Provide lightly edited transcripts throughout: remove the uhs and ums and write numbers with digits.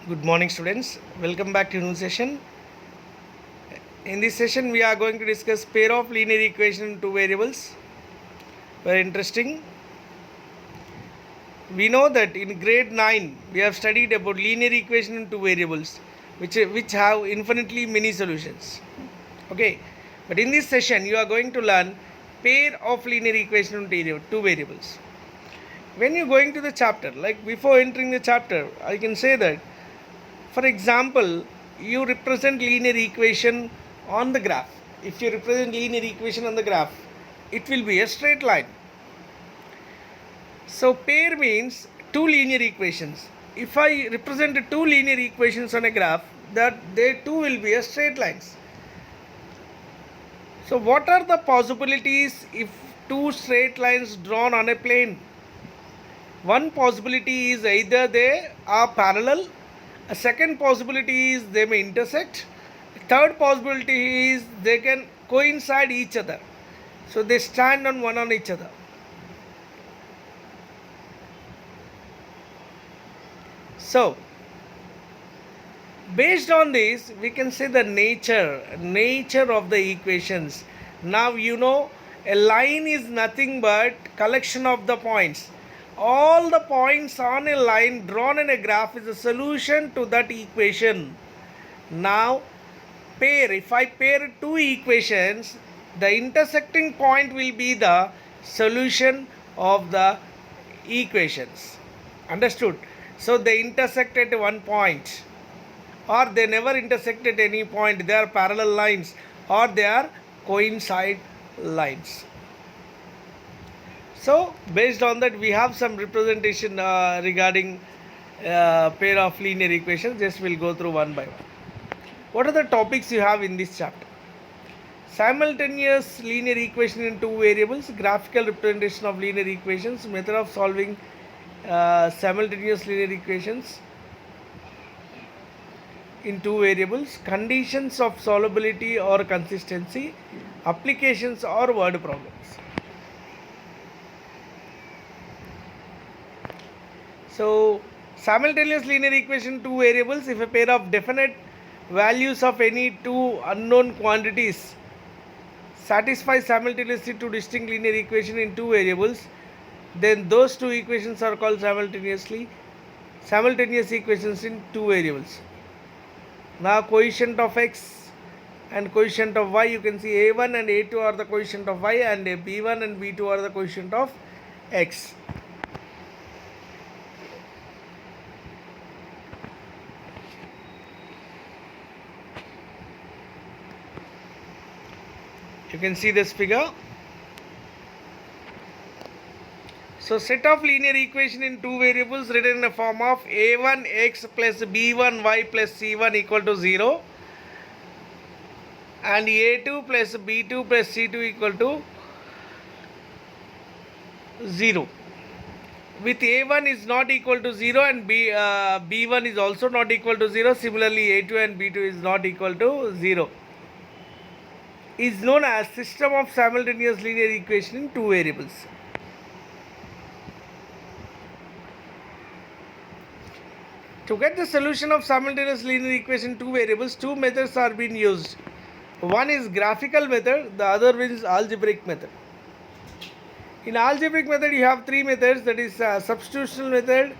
Good morning, students. Welcome back to new session. In this session, we are going to discuss pair of linear equation in two variables. Very interesting. We know that in grade 9, we have studied about linear equation in two variables, which have infinitely many solutions. Okay, but in this session, you are going to learn pair of linear equation in two variables. When you are going to the chapter, like before entering the chapter, I can say that, for example, you represent linear equation on the graph. If you represent linear equation on the graph, it will be a straight line. So pair means two linear equations. If I represent two linear equations on a graph, that they too will be a straight lines. So what are the possibilities if two straight lines drawn on a plane? One possibility is either they are parallel. A second possibility is they may intersect. Third possibility is they can coincide each other. So they stand on one on each other. So based on this, we can say the nature of the equations. Now you know a line is nothing but collection of the points. All the points on a line drawn in a graph is a solution to that equation. Now pair, if I pair two equations, the intersecting point will be the solution of the equations. Understood? So they intersect at one point, or they never intersect at any point. They are parallel lines, or they are coincide lines. So based on that, we have some representation regarding pair of linear equations. Just we'll go through one by one. What are the topics you have in this chapter? Simultaneous linear equation in two variables, graphical representation of linear equations, method of solving simultaneous linear equations in two variables, conditions of solvability or consistency, applications or word problems. So simultaneous linear equation two variables, if a pair of definite values of any two unknown quantities satisfy simultaneously two distinct linear equations in two variables, then those two equations are called simultaneous equations in two variables. Now coefficient of x and coefficient of y, you can see a1 and a2 are the coefficient of y, and b1 and b2 are the coefficient of x. You can see this figure. So set of linear equation in two variables written in the form of a1x plus b1y plus c1 equal to 0, and a2 plus b2 plus c2 equal to 0. With a1 is not equal to 0 and b1 is also not equal to 0. Similarly, a2 and b2 is not equal to 0. Is known as system of simultaneous linear equation in two variables. To get the solution of simultaneous linear equation in two variables, two methods are being used. One is graphical method, the other one is algebraic method. In algebraic method, you have three methods, that is substitutional method,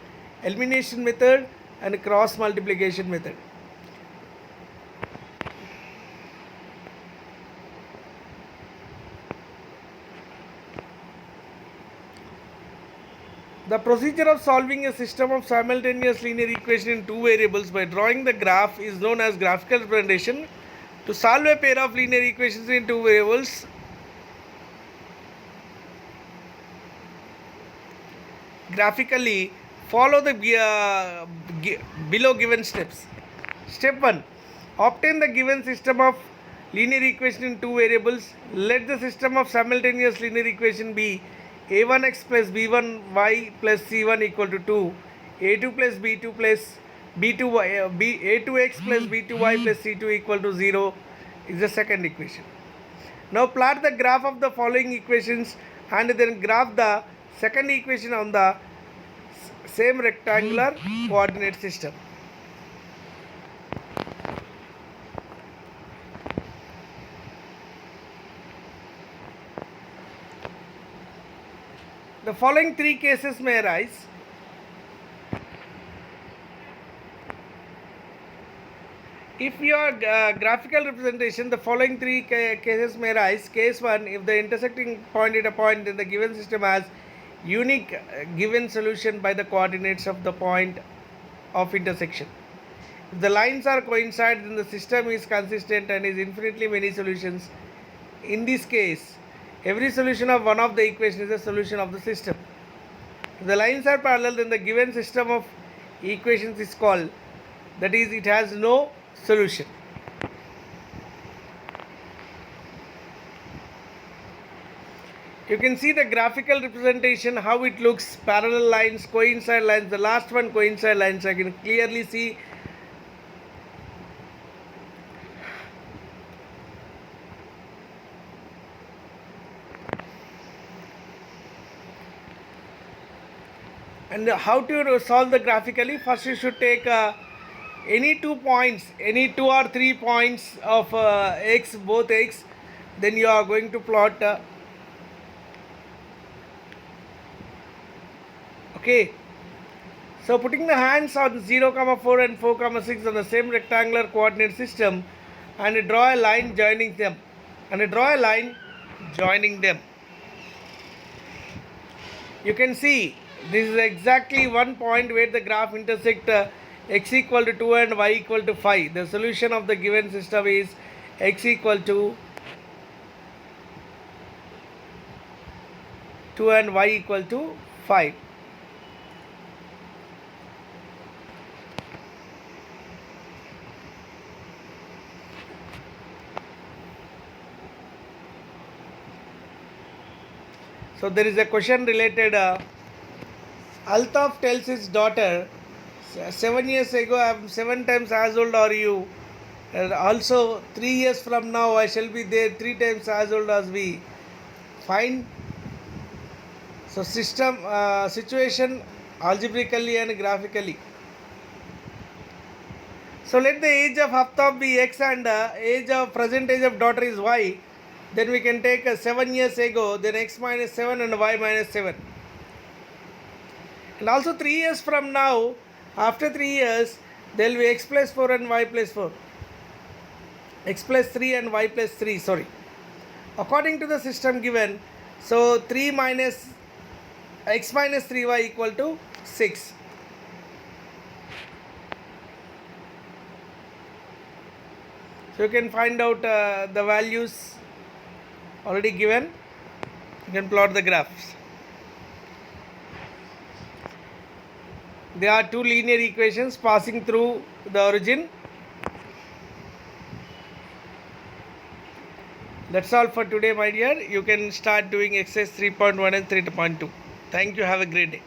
elimination method, and cross multiplication method. The procedure of solving a system of simultaneous linear equation in two variables by drawing the graph is known as graphical representation. To solve a pair of linear equations in two variables, graphically follow the below given steps. Step 1. Obtain the given system of linear equation in two variables. Let the system of simultaneous linear equation be a1x plus b1y plus c1 equal to 2, a2 plus b2 plus b2y, a2x plus b2y plus c2 equal to 0 is the second equation. Now plot the graph of the following equations and then graph the second equation on the same rectangular coordinate system. The following three cases may arise. If your graphical representation, the following three cases may arise. Case 1, if the intersecting point at a point in the given system has unique given solution by the coordinates of the point of intersection. If the lines are coincide, then the system is consistent and is infinitely many solutions. In this case, every solution of one of the equations is a solution of the system. If the lines are parallel, then the given system of equations is called, that is, it has no solution. You can see the graphical representation, how it looks. Parallel lines, coincide lines. The last one, coincide lines. I can clearly see. And how to solve the graphically? First, you should take any 2 points, any 2 or 3 points of x, both x. Then you are going to plot. Okay. So putting the hands on 0, 4 and 4, 6 on the same rectangular coordinate system, and draw a line joining them. You can see this is exactly one point where the graph intersect x equal to 2 and y equal to 5. The solution of the given system is x equal to 2 and y equal to 5. So there is a question related. Altaf tells his daughter, 7 years ago I am 7 times as old are you, and also 3 years from now I shall be there 3 times as old as we. Find so system situation algebraically and graphically. So let the age of Altaf be x and present age of daughter is y. Then we can take 7 years ago, then x minus 7 and y minus 7. And also 3 years from now, after 3 years, there will be x plus 4 and y plus 4. X plus 3 and y plus 3, sorry. According to the system given, so 3 minus x minus 3y equal to 6. So you can find out the values already given. You can plot the graphs. There are two linear equations passing through the origin. That's all for today, my dear. You can start doing exercise 3.1 and 3.2. Thank you. Have a great day.